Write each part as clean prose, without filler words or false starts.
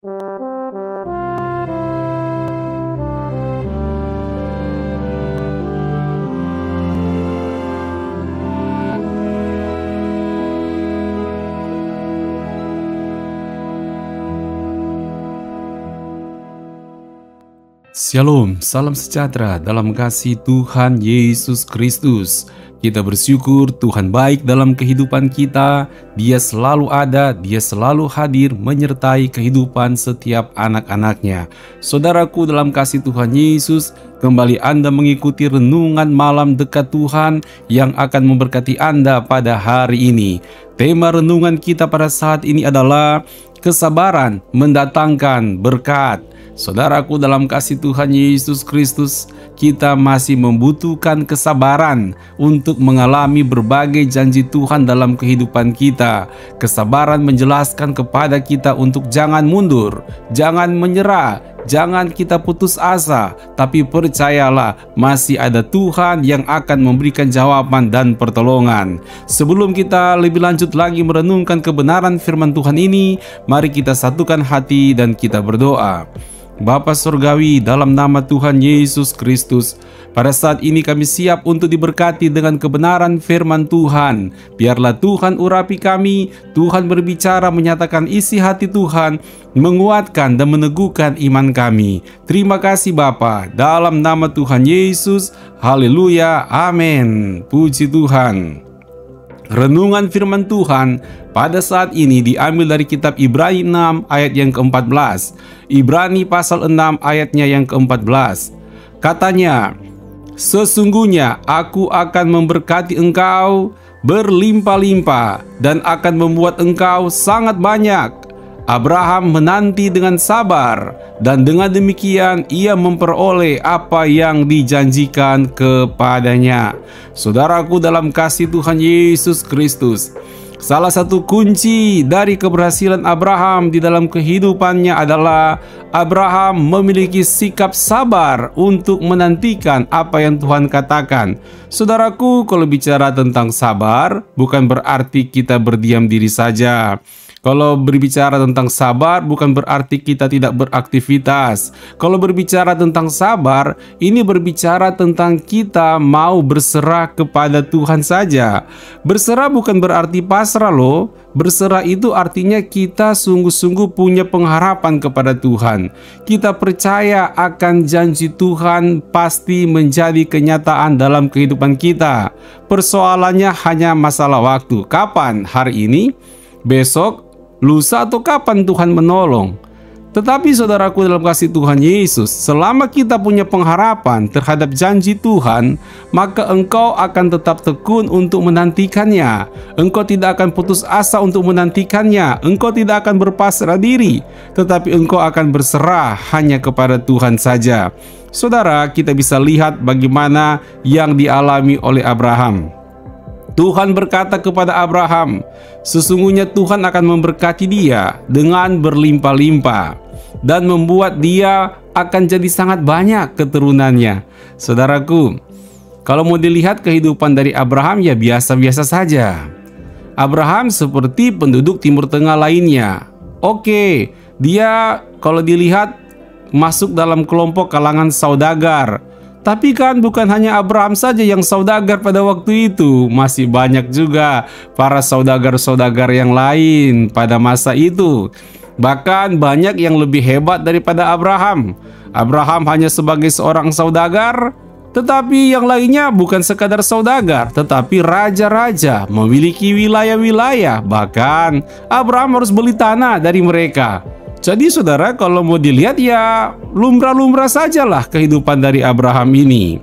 Shalom, salam sejahtera dalam kasih Tuhan Yesus Kristus. Kita bersyukur Tuhan baik dalam kehidupan kita. Dia selalu ada, Dia selalu hadir menyertai kehidupan setiap anak-anaknya. Saudaraku dalam kasih Tuhan Yesus, kembali Anda mengikuti renungan malam dekat Tuhan yang akan memberkati Anda pada hari ini. Tema renungan kita pada saat ini adalah kesabaran mendatangkan berkat. Saudaraku dalam kasih Tuhan Yesus Kristus, kita masih membutuhkan kesabaran untuk mengalami berbagai janji Tuhan dalam kehidupan kita. Kesabaran menjelaskan kepada kita untuk jangan mundur, jangan menyerah, jangan kita putus asa, tapi percayalah masih ada Tuhan yang akan memberikan jawaban dan pertolongan. Sebelum kita lebih lanjut lagi merenungkan kebenaran firman Tuhan ini, mari kita satukan hati dan kita berdoa. Bapa Surgawi, dalam nama Tuhan Yesus Kristus, pada saat ini kami siap untuk diberkati dengan kebenaran firman Tuhan. Biarlah Tuhan urapi kami, Tuhan berbicara menyatakan isi hati Tuhan, menguatkan dan meneguhkan iman kami. Terima kasih Bapa, dalam nama Tuhan Yesus, haleluya, amin. Puji Tuhan. Renungan firman Tuhan pada saat ini diambil dari kitab Ibrani 6 ayat yang ke-14. Ibrani pasal 6 ayatnya yang ke-14. Katanya, sesungguhnya aku akan memberkati engkau berlimpah-limpah dan akan membuat engkau sangat banyak. Abraham menanti dengan sabar, dan dengan demikian ia memperoleh apa yang dijanjikan kepadanya. Saudaraku dalam kasih Tuhan Yesus Kristus, salah satu kunci dari keberhasilan Abraham di dalam kehidupannya adalah Abraham memiliki sikap sabar untuk menantikan apa yang Tuhan katakan. Saudaraku, kalau bicara tentang sabar, bukan berarti kita berdiam diri saja. Kalau berbicara tentang sabar, bukan berarti kita tidak beraktivitas. Kalau berbicara tentang sabar, ini berbicara tentang kita mau berserah kepada Tuhan saja. Berserah bukan berarti pasrah loh. Berserah itu artinya kita sungguh-sungguh punya pengharapan kepada Tuhan. Kita percaya akan janji Tuhan pasti menjadi kenyataan dalam kehidupan kita. Persoalannya hanya masalah waktu. Kapan? Hari ini? Besok? Lusa atau kapan Tuhan menolong? Tetapi saudaraku dalam kasih Tuhan Yesus, selama kita punya pengharapan terhadap janji Tuhan, maka engkau akan tetap tekun untuk menantikannya. Engkau tidak akan putus asa untuk menantikannya. Engkau tidak akan berpasrah diri, tetapi engkau akan berserah hanya kepada Tuhan saja. Saudara, kita bisa lihat bagaimana yang dialami oleh Abraham. Tuhan berkata kepada Abraham, sesungguhnya Tuhan akan memberkati dia dengan berlimpah-limpah dan membuat dia akan jadi sangat banyak keturunannya. Saudaraku, kalau mau dilihat kehidupan dari Abraham ya biasa-biasa saja. Abraham seperti penduduk Timur Tengah lainnya. Oke, dia kalau dilihat masuk dalam kelompok kalangan saudagar. Tapi kan bukan hanya Abraham saja yang saudagar pada waktu itu. Masih banyak juga para saudagar-saudagar yang lain pada masa itu. Bahkan banyak yang lebih hebat daripada Abraham. Abraham hanya sebagai seorang saudagar, tetapi yang lainnya bukan sekadar saudagar, tetapi raja-raja memiliki wilayah-wilayah. Bahkan Abraham harus beli tanah dari mereka. Jadi saudara, kalau mau dilihat ya lumrah-lumrah sajalah kehidupan dari Abraham ini.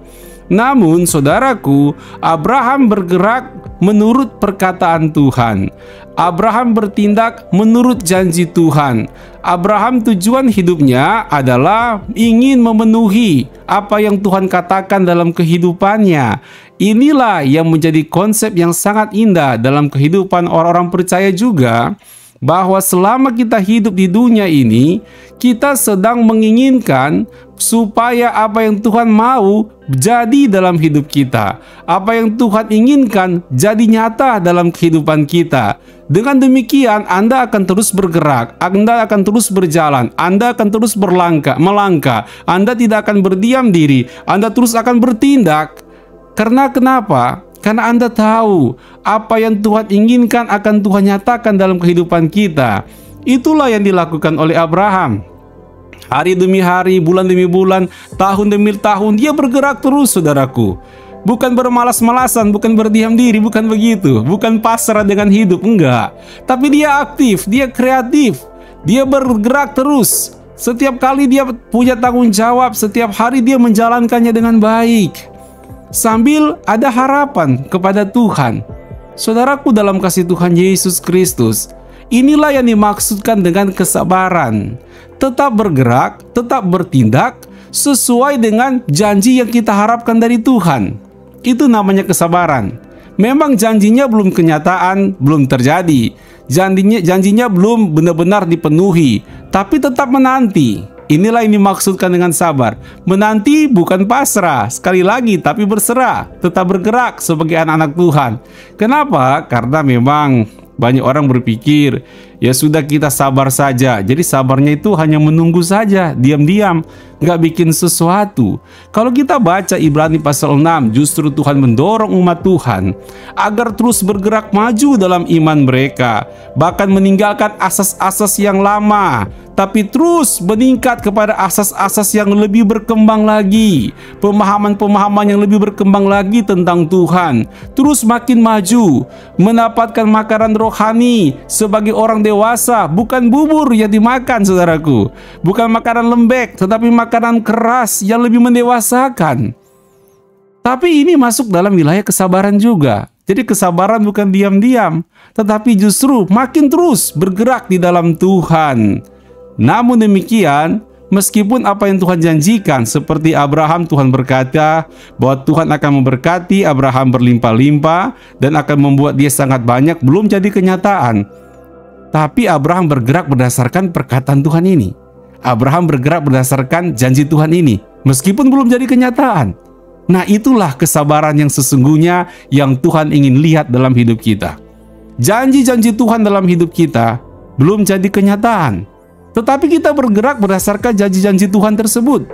Namun saudaraku, Abraham bergerak menurut perkataan Tuhan. Abraham bertindak menurut janji Tuhan. Abraham tujuan hidupnya adalah ingin memenuhi apa yang Tuhan katakan dalam kehidupannya. Inilah yang menjadi konsep yang sangat indah dalam kehidupan orang-orang percaya juga. bahwa selama kita hidup di dunia ini, kita sedang menginginkan supaya apa yang Tuhan mau jadi dalam hidup kita. Apa yang Tuhan inginkan jadi nyata dalam kehidupan kita. Dengan demikian, Anda akan terus bergerak, Anda akan terus berjalan, Anda akan terus melangkah, Anda tidak akan berdiam diri, Anda terus akan bertindak. Karena kenapa? Karena Anda tahu apa yang Tuhan inginkan akan Tuhan nyatakan dalam kehidupan kita. Itulah yang dilakukan oleh Abraham. Hari demi hari, bulan demi bulan, tahun demi tahun, dia bergerak terus, saudaraku. Bukan bermalas-malasan, bukan berdiam diri, bukan begitu. Bukan pasrah dengan hidup, enggak. Tapi dia aktif, dia kreatif, dia bergerak terus. Setiap kali dia punya tanggung jawab, setiap hari dia menjalankannya dengan baik. Sambil ada harapan kepada Tuhan. Saudaraku dalam kasih Tuhan Yesus Kristus, inilah yang dimaksudkan dengan kesabaran. Tetap bergerak, tetap bertindak sesuai dengan janji yang kita harapkan dari Tuhan. Itu namanya kesabaran. Memang janjinya belum kenyataan, belum terjadi. Janjinya belum benar-benar dipenuhi, tapi tetap menanti. Inilah yang dimaksudkan dengan sabar. Menanti bukan pasrah, sekali lagi, tapi berserah, tetap bergerak sebagai anak-anak Tuhan. Kenapa? Karena memang banyak orang berpikir, ya sudah kita sabar saja. Jadi sabarnya itu hanya menunggu saja, diam-diam, nggak bikin sesuatu. Kalau kita baca Ibrani pasal 6, justru Tuhan mendorong umat Tuhan agar terus bergerak maju dalam iman mereka, bahkan meninggalkan asas-asas yang lama, tapi terus meningkat kepada asas-asas yang lebih berkembang lagi, pemahaman-pemahaman yang lebih berkembang lagi tentang Tuhan, terus makin maju, mendapatkan makanan rohani sebagai orang dewasa, bukan bubur yang dimakan, saudaraku, bukan makanan lembek, tetapi makanan keras yang lebih mendewasakan. Tapi ini masuk dalam wilayah kesabaran juga. Jadi kesabaran bukan diam-diam, tetapi justru makin terus bergerak di dalam Tuhan. Namun demikian, meskipun apa yang Tuhan janjikan, seperti Abraham, Tuhan berkata bahwa Tuhan akan memberkati Abraham berlimpah-limpah dan akan membuat dia sangat banyak, belum jadi kenyataan. Tapi Abraham bergerak berdasarkan perkataan Tuhan ini. Abraham bergerak berdasarkan janji Tuhan ini, meskipun belum jadi kenyataan. Nah, itulah kesabaran yang sesungguhnya yang Tuhan ingin lihat dalam hidup kita. Janji-janji Tuhan dalam hidup kita belum jadi kenyataan, tetapi kita bergerak berdasarkan janji-janji Tuhan tersebut.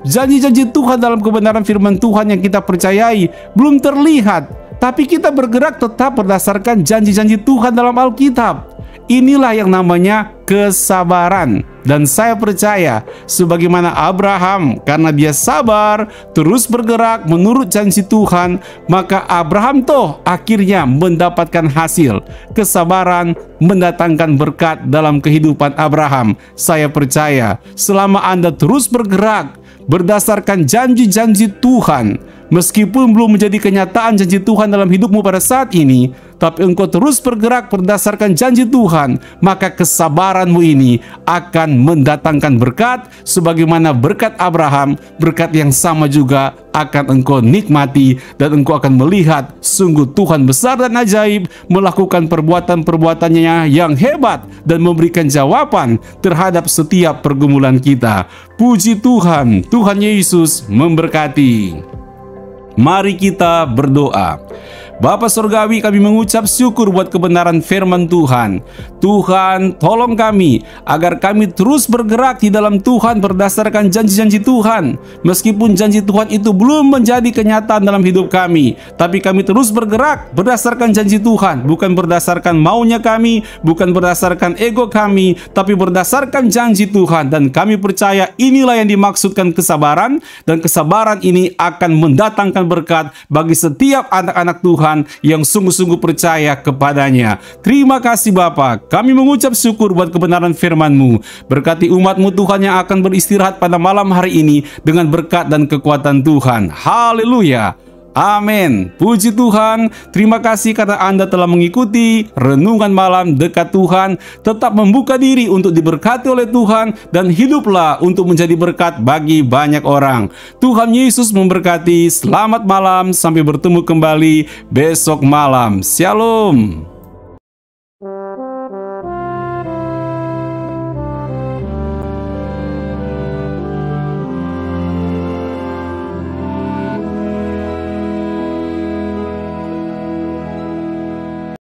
Janji-janji Tuhan dalam kebenaran firman Tuhan yang kita percayai belum terlihat, tapi kita bergerak tetap berdasarkan janji-janji Tuhan dalam Alkitab. Inilah yang namanya kesabaran. Dan saya percaya sebagaimana Abraham, karena dia sabar, terus bergerak menurut janji Tuhan, maka Abraham akhirnya mendapatkan hasil. Kesabaran mendatangkan berkat dalam kehidupan Abraham. Saya percaya selama Anda terus bergerak berdasarkan janji-janji Tuhan, meskipun belum menjadi kenyataan janji Tuhan dalam hidupmu pada saat ini, tapi engkau terus bergerak berdasarkan janji Tuhan, maka kesabaranmu ini akan mendatangkan berkat sebagaimana berkat Abraham. Berkat yang sama juga akan engkau nikmati, dan engkau akan melihat sungguh Tuhan besar dan ajaib, melakukan perbuatan-perbuatannya yang hebat dan memberikan jawaban terhadap setiap pergumulan kita. Puji Tuhan, Tuhan Yesus memberkati. Mari kita berdoa. Bapa Surgawi, kami mengucap syukur buat kebenaran firman Tuhan. Tuhan, tolong kami agar kami terus bergerak di dalam Tuhan berdasarkan janji-janji Tuhan. Meskipun janji Tuhan itu belum menjadi kenyataan dalam hidup kami, tapi kami terus bergerak berdasarkan janji Tuhan, bukan berdasarkan maunya kami, bukan berdasarkan ego kami, tapi berdasarkan janji Tuhan. Dan kami percaya inilah yang dimaksudkan kesabaran, dan kesabaran ini akan mendatangkan berkat bagi setiap anak-anak Tuhan yang sungguh-sungguh percaya kepadanya. Terima kasih Bapa. Kami mengucap syukur buat kebenaran firman-Mu. Berkati umat-Mu Tuhan yang akan beristirahat pada malam hari ini dengan berkat dan kekuatan Tuhan. Haleluya. Amin. Puji Tuhan. Terima kasih karena Anda telah mengikuti renungan malam dekat Tuhan. Tetap membuka diri untuk diberkati oleh Tuhan, dan hiduplah untuk menjadi berkat bagi banyak orang. Tuhan Yesus memberkati. Selamat malam. Sampai bertemu kembali besok malam. Shalom.